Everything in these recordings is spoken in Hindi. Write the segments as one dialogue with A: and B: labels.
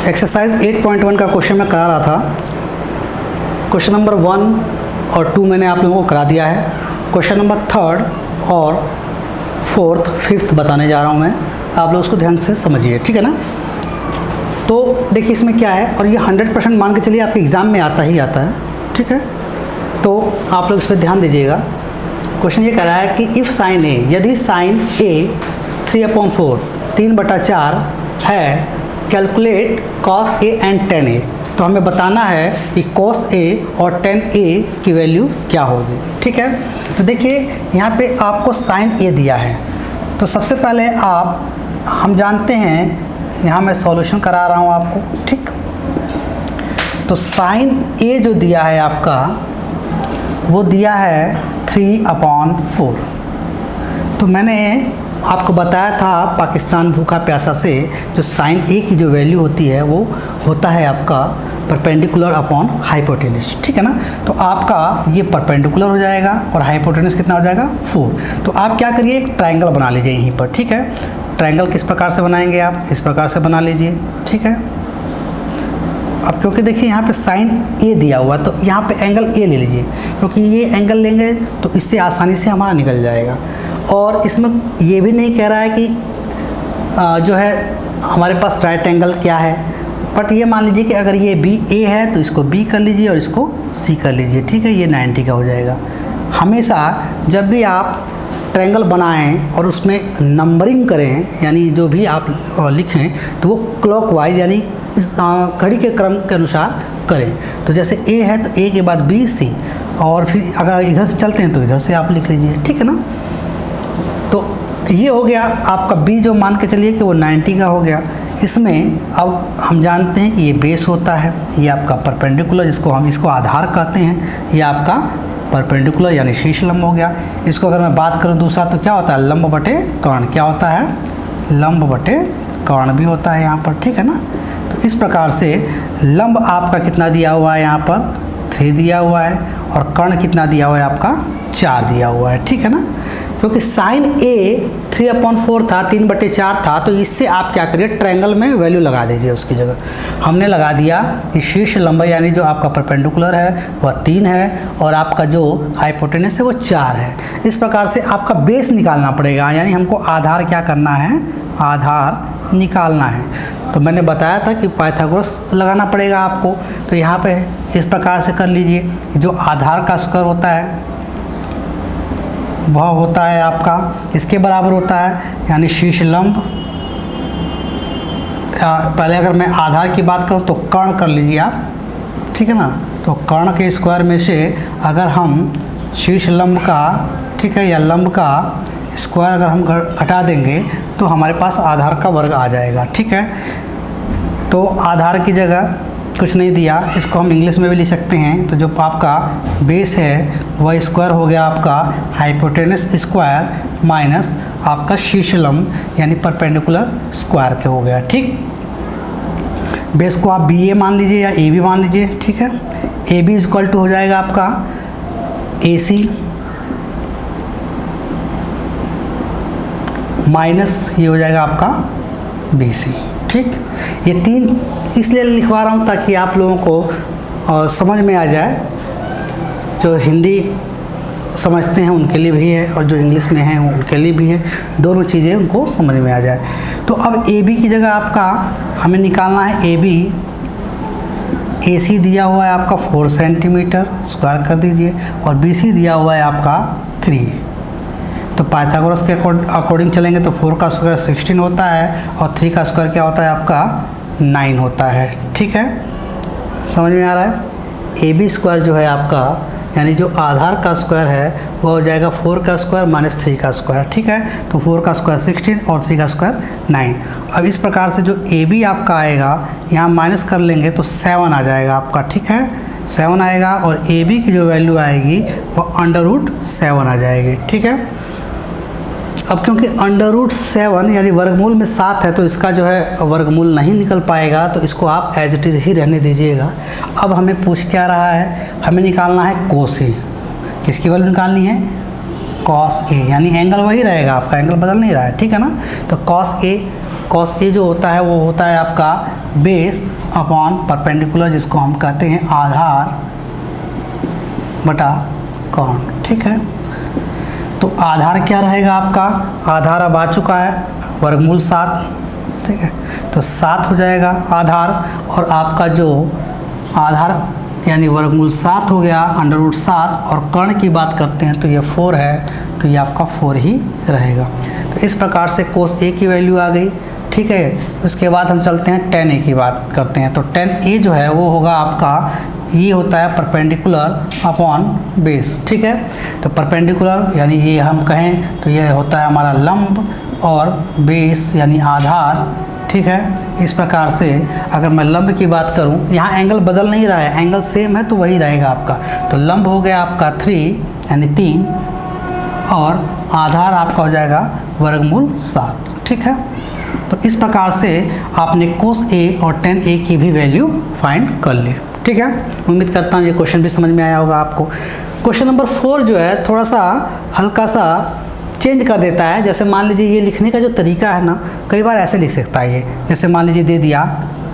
A: एक्सरसाइज 8.1 का क्वेश्चन मैं करा रहा था। क्वेश्चन नंबर 1 और 2 मैंने आप लोगों को करा दिया है। क्वेश्चन नंबर 3 और 4th 5th बताने जा रहा हूँ मैं, आप लोग उसको ध्यान से समझिए, ठीक है ना। तो देखिए इसमें क्या है, और ये 100% मान के चलिए आपके एग्ज़ाम में आता ही आता है, ठीक है। तो आप लोग इस पर ध्यान दीजिएगा। क्वेश्चन ये कह रहा है कि इफ़ साइन ए, यदि साइन ए 3/4 3/4 है, calculate cos A and tan A. तो हमें बताना है कि कॉस ए और टेन ए की वैल्यू क्या होगी, ठीक है। तो देखिए यहाँ पे आपको साइन ए दिया है, तो सबसे पहले हम जानते हैं, यहाँ मैं सॉल्यूशन करा रहा हूँ आपको, ठीक। तो साइन ए जो दिया है आपका, वो दिया है 3/4। तो मैंने आपको बताया था पाकिस्तान भूखा प्यासा से जो साइन ए की जो वैल्यू होती है वो होता है आपका परपेंडिकुलर अपॉन हाइपोटेनस, ठीक है ना। तो आपका ये परपेंडिकुलर हो जाएगा और हाइपोटेनस कितना हो जाएगा 4। तो आप क्या करिए, एक ट्रायंगल बना लीजिए यहीं पर, ठीक है। ट्रायंगल किस प्रकार से बनाएंगे आप, इस प्रकार से बना लीजिए, ठीक है। अब क्योंकि देखिए यहाँ पे साइन ए दिया हुआ है, तो यहाँ पे एंगल ए ले लीजिए, क्योंकि ये एंगल लेंगे तो इससे आसानी से हमारा निकल जाएगा। और इसमें ये भी नहीं कह रहा है कि जो है हमारे पास राइट एंगल क्या है, बट ये मान लीजिए कि अगर ये बी ए है तो इसको बी कर लीजिए और इसको सी कर लीजिए, ठीक है। ये 90 का हो जाएगा। हमेशा जब भी आप ट्रायंगल बनाएं और उसमें नंबरिंग करें, यानी जो भी आप लिखें तो वो क्लॉकवाइज यानी इस घड़ी के क्रम के अनुसार करें। तो जैसे ए है तो ए के बाद बी सी, और फिर अगर इधर से चलते हैं तो इधर से आप लिख लीजिए, ठीक है ना। तो ये हो गया आपका बी, जो मान के चलिए कि वो 90 का हो गया। इसमें अब हम जानते हैं कि ये बेस होता है, ये आपका परपेंडिकुलर, जिसको हम इसको आधार कहते हैं, ये आपका परपेंडिकुलर यानी शीर्ष लंब हो गया। इसको अगर मैं बात करूँ दूसरा तो क्या होता है, लंब बटे कर्ण। क्या होता है, लंब बटे कर्ण भी होता है यहाँ पर, ठीक है ना। तो इस प्रकार से लंब आपका कितना दिया हुआ है, यहाँ पर 3 दिया हुआ है, और कर्ण कितना दिया हुआ है आपका 4 दिया हुआ है, ठीक है ना। क्योंकि साइन ए 3/4 था, 3/4 था, तो इससे आप क्या करिए, ट्रायंगल में वैल्यू लगा दीजिए उसकी जगह। हमने लगा दिया कि शीर्ष लंबाई यानी जो आपका परपेंडिकुलर है वह 3 है, और आपका जो हाइपोटेनस है वो 4 है। इस प्रकार से आपका बेस निकालना पड़ेगा, यानी हमको आधार क्या करना है, आधार निकालना है। तो मैंने बताया था कि पाइथागोरस लगाना पड़ेगा आपको। तो यहाँ पे इस प्रकार से कर लीजिए, जो आधार का स्क्वायर होता है वह होता है आपका इसके बराबर होता है, यानी शीर्ष लंब। पहले अगर मैं आधार की बात करूं तो कर्ण कर लीजिए आप, ठीक है ना। तो कर्ण के स्क्वायर में से अगर हम शीर्ष लंब का, ठीक है, या लंब का स्क्वायर अगर हम घटा देंगे तो हमारे पास आधार का वर्ग आ जाएगा, ठीक है। तो आधार की जगह कुछ नहीं दिया, इसको हम इंग्लिश में भी लिख सकते हैं। तो जो आपका बेस है वह स्क्वायर हो गया आपका हाइपोटेनस स्क्वायर माइनस आपका शीर्ष लंब यानी परपेंडिकुलर स्क्वायर के हो गया, ठीक। बेस को आप बी ए मान लीजिए या ए बी मान लीजिए, ठीक है। ए बी इक्वल टू हो जाएगा आपका ए सी माइनस ये हो जाएगा आपका बी सी, ठीक। ये 3 इसलिए लिखवा रहा हूँ ताकि आप लोगों को समझ में आ जाए। जो हिंदी समझते हैं उनके लिए भी है, और जो इंग्लिश में हैं उनके लिए भी है, दोनों चीज़ें उनको समझ में आ जाए। तो अब ए बी की जगह आपका हमें निकालना है ए बी। ए सी दिया हुआ है आपका 4 सेंटीमीटर, स्क्वायर कर दीजिए, और बी सी दिया हुआ है आपका 3। तो पाइथागोरस के अकॉर्डिंग चलेंगे तो 4 का स्क्वायर 16 होता है, और 3 का स्क्वायर क्या होता है आपका 9 होता है, ठीक है। समझ में आ रहा है। ए बी स्क्वायर जो है आपका, यानी जो आधार का स्क्वायर है वो हो जाएगा 4 का स्क्वायर माइनस 3 का स्क्वायर, ठीक है। तो 4 का स्क्वायर 16 और 3 का स्क्वायर 9। अब इस प्रकार से जो ए बी आपका आएगा, यहाँ माइनस कर लेंगे तो 7 आ जाएगा आपका, ठीक है। 7 आएगा, और ए बी की जो वैल्यू आएगी वो √7 आ जाएगी, ठीक है। अब क्योंकि √7 यानी वर्गमूल में 7 है, तो इसका जो है वर्गमूल नहीं निकल पाएगा, तो इसको आप एज इट इज़ ही रहने दीजिएगा। अब हमें पूछ क्या रहा है, हमें निकालना है कोस ए। किसकी वैल्यू निकालनी है, कॉस ए, यानी एंगल वही रहेगा आपका, एंगल बदल नहीं रहा है, ठीक है ना। तो कॉस ए कॉस ए जो होता है वो होता है आपका बेस अपॉन परपेंडिकुलर, जिसको हम कहते हैं आधार बटा कॉन। ठीक है, तो आधार क्या रहेगा आपका, आधार अब आ चुका है वर्गमूल 7। ठीक है, तो 7 हो जाएगा आधार, और आपका जो आधार यानी वर्गमूल 7 हो गया √7, और कर्ण की बात करते हैं तो ये 4 है, तो ये आपका 4 ही रहेगा। तो इस प्रकार से कोस ए की वैल्यू आ गई। ठीक है, उसके बाद हम चलते हैं tan ए की बात करते हैं। तो tan ए जो है वो होगा आपका, ये होता है परपेंडिकुलर अपॉन बेस। ठीक है, तो परपेंडिकुलर यानी ये हम कहें तो ये होता है हमारा लंब, और बेस यानी आधार। ठीक है, इस प्रकार से अगर मैं लंब की बात करूं, यहाँ एंगल बदल नहीं रहा है, एंगल सेम है तो वही रहेगा आपका। तो लंब हो गया आपका 3 यानी 3, और आधार आपका हो जाएगा वर्गमूल 7। ठीक है, तो इस प्रकार से आपने कोस ए और tan ए की भी वैल्यू फाइंड कर ली। ठीक है, उम्मीद करता हूँ ये क्वेश्चन भी समझ में आया होगा आपको। क्वेश्चन नंबर 4 जो है थोड़ा सा हल्का सा चेंज कर देता है। जैसे मान लीजिए ये लिखने का जो तरीका है ना, कई बार ऐसे लिख सकता है ये, जैसे मान लीजिए दे दिया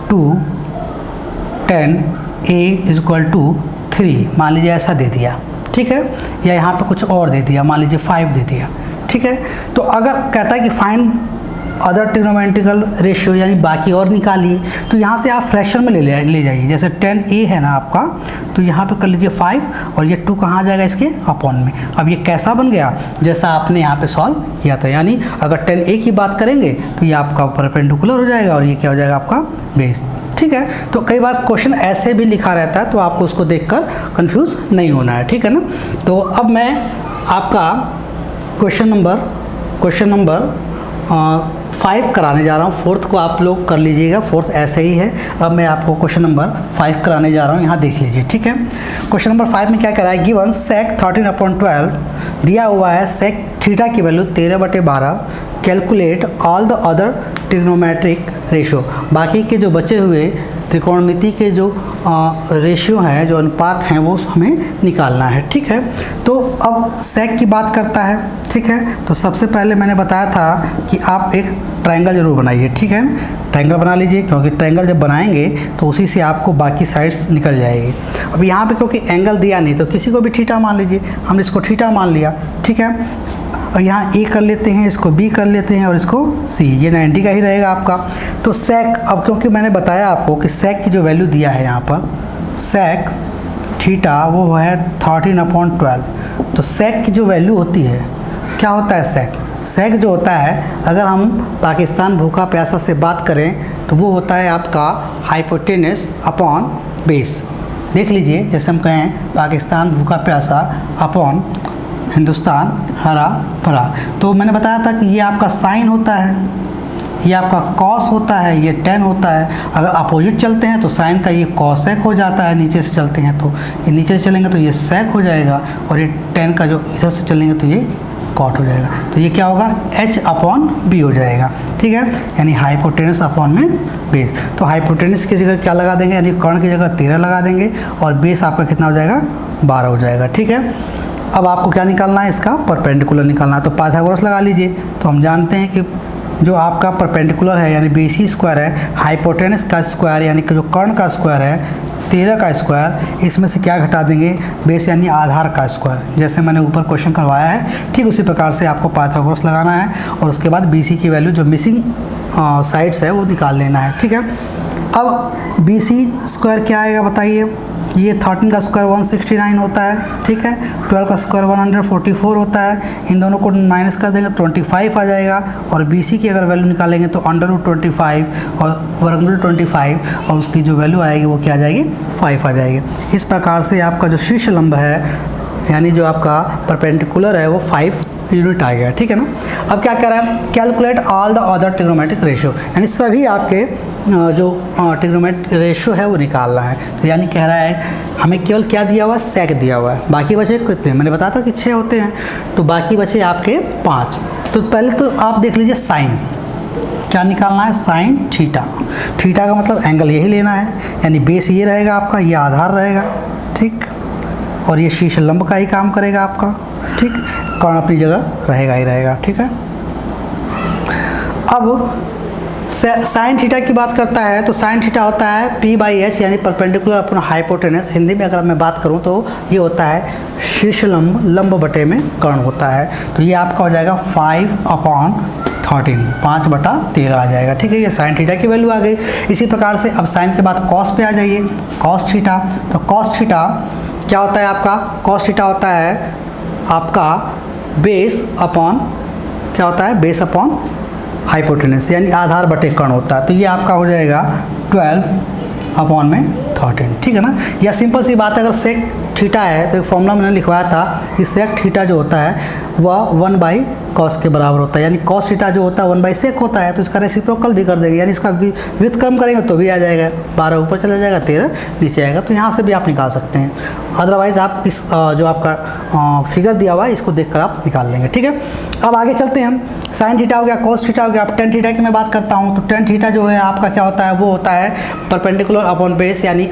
A: 2 tan a = 3, मान लीजिए ऐसा दे दिया। ठीक है, या यहाँ पे कुछ और दे दिया, मान लीजिए 5 दे दिया। ठीक है, तो अगर कहता है कि फाइंड अदर ट्रिग्नोमेट्रिकल रेशियो यानी बाकी और निकालिए, तो यहाँ से आप फ्रैक्शन में ले जाइए। जैसे tan a है ना आपका, तो यहाँ पे कर लीजिए 5, और ये 2 कहाँ आ जाएगा, इसके अपॉन में। अब ये कैसा बन गया, जैसा आपने यहाँ पे सॉल्व किया था। यानी अगर tan a की बात करेंगे तो ये आपका परपेंडिकुलर हो जाएगा, और ये क्या हो जाएगा आपका बेस। ठीक है, तो कई बार क्वेश्चन ऐसे भी लिखा रहता है, तो आपको उसको देखकर कंफ्यूज नहीं होना है। ठीक है ना, तो अब मैं आपका क्वेश्चन नंबर 5 कराने जा रहा हूँ। 4th को आप लोग कर लीजिएगा, 4th ऐसे ही है। अब मैं आपको क्वेश्चन नंबर 5 कराने जा रहा हूँ, यहाँ देख लीजिए। ठीक है, क्वेश्चन नंबर 5 में क्या करा है, गिवन sec 13/12 दिया हुआ है, sec थीटा की value 13/12, calculate all the other trigonometric ratio. बाकी के जो बचे हुए त्रिकोणमिति के जो रेशियो हैं, जो अनुपात हैं, वो हमें निकालना है। ठीक है, तो अब सेक की बात करता है। ठीक है, तो सबसे पहले मैंने बताया था कि आप एक ट्रायंगल जरूर बनाइए। ठीक है, ट्रायंगल बना लीजिए, क्योंकि ट्रायंगल जब बनाएंगे तो उसी से आपको बाकी साइड्स निकल जाएगी। अब यहाँ पे क्योंकि एंगल दिया नहीं, तो किसी को भी थीटा मान लीजिए, हमने इसको थीटा मान लिया। ठीक है, और यहाँ ए कर लेते हैं, इसको बी कर लेते हैं, और इसको सी, ये 90 का ही रहेगा आपका। तो सेक, अब क्योंकि मैंने बताया आपको कि सेक की जो वैल्यू दिया है यहाँ पर, सेक थीटा वो है 13/12, तो सेक की जो वैल्यू होती है, क्या होता है सेक जो होता है, अगर हम पाकिस्तान भूखा प्यासा से बात करें तो वो होता है आपका हाइपोटेनस अपॉन बेस। देख लीजिए, जैसे हम कहें पाकिस्तान भूखा प्यासा अपॉन हिंदुस्तान हरा भरा, तो मैंने बताया था कि ये आपका साइन होता है, ये आपका कॉस होता है, ये tan होता है। अगर अपोजिट चलते हैं तो साइन का ये कॉसेक हो जाता है, नीचे से चलते हैं तो ये नीचे से चलेंगे तो ये सेक हो जाएगा, और ये tan का जो इधर से चलेंगे तो ये कॉट हो जाएगा। तो ये क्या होगा, h/b हो जाएगा। ठीक है, यानी हाइपोटेनस अपॉन में बेस। तो हाइपोटेनस की जगह क्या लगा देंगे, यानी कर्ण की जगह 13 लगा देंगे, और बेस आपका कितना हो जाएगा, 12 हो जाएगा। ठीक है, अब आपको क्या निकालना है, इसका परपेंडिकुलर निकालना है। तो पाइथागोरस लगा लीजिए। तो हम जानते हैं कि जो आपका परपेंडिकुलर है यानी BC स्क्वायर है, हाइपोटेनस का स्क्वायर यानी कि जो कर्ण का स्क्वायर है 13 का स्क्वायर, इसमें से क्या घटा देंगे, बेस यानी आधार का स्क्वायर। जैसे मैंने ऊपर क्वेश्चन करवाया है, ठीक उसी प्रकार से आपको पाइथागोरस लगाना है, और उसके बाद BC की वैल्यू जो मिसिंग साइड्स है वो निकाल लेना है। ठीक है, अब BC स्क्वायर क्या आएगा बताइए, ये 13 का स्क्वायर 169 होता है। ठीक है, 12 का स्क्वायर 144 होता है। इन दोनों को माइनस कर देंगे 25 आ जाएगा, और BC की अगर वैल्यू निकालेंगे तो √25 और वर्गमूल 25, और उसकी जो वैल्यू आएगी वो क्या आ जाएगी, 5 आ जाएगी। इस प्रकार से आपका जो शीर्ष लंब है यानी जो आपका परपेंडिकुलर है वो 5 यूनिट आ गया। ठीक है ना, अब क्या कह रहा है, calculate all the other trigonometric ratio, यानी सभी आपके जो ट्रिग्नोमेट्रिक रेशियो है वो निकालना है। तो यानी कह रहा है हमें केवल क्या दिया हुआ है, सेक दिया हुआ है, बाकी बचे कितने, मैंने बताया था कि 6 होते हैं, तो बाकी बचे आपके 5। तो पहले तो आप देख लीजिए साइन, क्या निकालना है, साइन थीटा। थीटा का मतलब एंगल यही लेना है, यानी बेस ये रहेगा आपका, ये आधार रहेगा। ठीक, और ये शीर्ष लंब का ही काम करेगा आपका। ठीक, कर्ण अपनी जगह रहेगा ही रहेगा। ठीक है, अब साइन थीटा की बात करता है तो साइन थीटा होता है P/H यानी परपेंडिकुलर अपॉन हाइपोटेनस। हिंदी में अगर मैं बात करूं तो ये होता है शीर्ष लंब बटे में कर्ण होता है। तो ये आपका हो जाएगा 5/13, 5/13 आ जाएगा। ठीक है, ये साइन थीटा की वैल्यू आ गई। इसी प्रकार से अब साइन के बाद कॉस पे आ जाइए, कॉस थीटा। तो कॉस थीटा क्या होता है आपका? कॉस थीटा होता है आपका बेस अपॉन, क्या होता है? बेस अपॉन हाइपोटेनस यानी आधार बटे कर्ण होता है। तो ये आपका हो जाएगा 12/13। ठीक है ना। या सिंपल सी बात है, अगर सेक थीटा है तो एक फॉर्मूला मैंने लिखवाया था कि सेक थीटा जो होता है वह 1/cos के बराबर होता है। यानी कॉस थीटा जो होता है 1/sec होता है, तो इसका रेसिप्रोकल भी कर देंगे, यानी इसका व्युत्क्रम करेंगे तो भी आ जाएगा। 12 ऊपर चला जाएगा, 13 नीचे आएगा। तो यहाँ से भी आप निकाल सकते हैं। अदरवाइज़ आप इस जो आपका फिगर दिया हुआ है इसको देखकर आप निकाल लेंगे। ठीक है, अब आगे चलते हैं हम। साइन थीटा हो गया, कॉस थीटा हो गया। अब टेन थीटा की मैं बात करता हूँ तो टेन थीटा जो है आपका क्या होता है? वो होता है परपेंडिकुलर अपॉन बेस यानी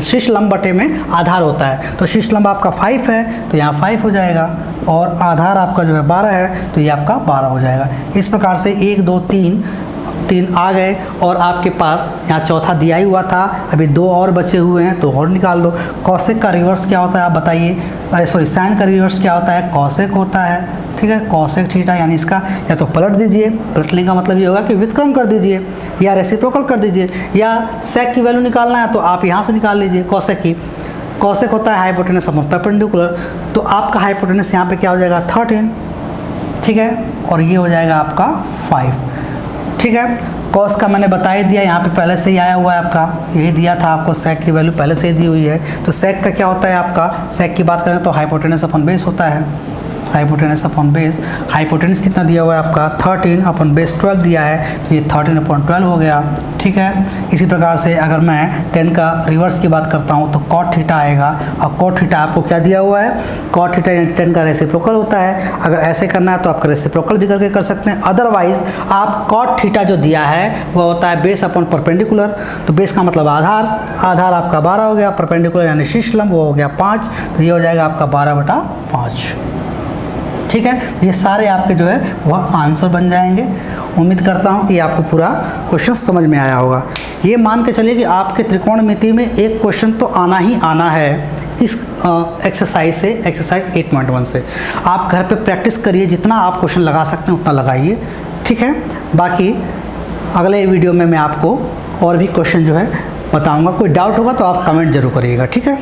A: शीर्ष लंब बटे में आधार होता है। तो शीर्ष लंब आपका 5 है तो यहाँ 5 हो जाएगा, और आधार आपका जो है 12 है तो ये आपका 12 हो जाएगा। इस प्रकार से 1 2 3 आ गए, और आपके पास यहाँ चौथा दिया ही हुआ था, अभी 2 और बचे हुए हैं तो और निकाल दो। कॉसेक का रिवर्स क्या होता है आप बताइए? अरे सॉरी, साइन का रिवर्स क्या होता है? कॉसेक होता है। ठीक है, कॉसेक थीटा यानी इसका या तो पलट दीजिए, पलटने का मतलब ये होगा कि व्युत्क्रम कर दीजिए, या रेसिप्रोकल कर दीजिए, या सेक की वैल्यू निकालना है तो आप यहाँ से निकाल लीजिए कॉसेक की। कॉसेक होता है हाइपोटेनस अपॉन परपेंडिकुलर, तो आपका हाइपोटेनस यहाँ पे क्या हो जाएगा? 13। ठीक है, और ये हो जाएगा आपका 5। ठीक है, कॉस का मैंने बता ही दिया, यहाँ पे पहले से ही आया हुआ है आपका, यही दिया था आपको, सेक की वैल्यू पहले से ही दी हुई है। तो सेक का क्या होता है आपका? सेक की बात करें तो हाइपोटेनस अपॉन बेस होता है, हाइपोटेनस अपॉन बेस। हाइपोटेनस कितना दिया हुआ है आपका? 13 अपॉन बेस 12 दिया है, तो ये 13/12 हो गया। ठीक है, इसी प्रकार से अगर मैं 10 का रिवर्स की बात करता हूँ तो कॉट थीटा आएगा, और कॉट थीटा आपको क्या दिया हुआ है? कॉट थीटा यानी 10 का रेसिप्रोकल होता है। अगर ऐसे करना है तो आपका रेसिप्रोकल भी करके कर सकते हैं, अदरवाइज आप कॉट थीटा जो दिया है वह होता है बेस अपॉन परपेंडिकुलर। तो बेस का मतलब आधार, आधार आपका 12 हो गया, परपेंडिकुलर यानी शीर्ष लंब वो हो गया 5, तो ये हो जाएगा आपका 12/5। ठीक है, ये सारे आपके जो है वह आंसर बन जाएंगे। उम्मीद करता हूँ कि आपको पूरा क्वेश्चन समझ में आया होगा। ये मान के चलिए कि आपके त्रिकोणमिति में एक क्वेश्चन तो आना ही आना है इस एक्सरसाइज से, एक्सरसाइज 8.1 से। आप घर पे प्रैक्टिस करिए, जितना आप क्वेश्चन लगा सकते हैं उतना लगाइए। ठीक है, बाकी अगले वीडियो में मैं आपको और भी क्वेश्चन जो है बताऊँगा। कोई डाउट होगा तो आप कमेंट जरूर करिएगा। ठीक है।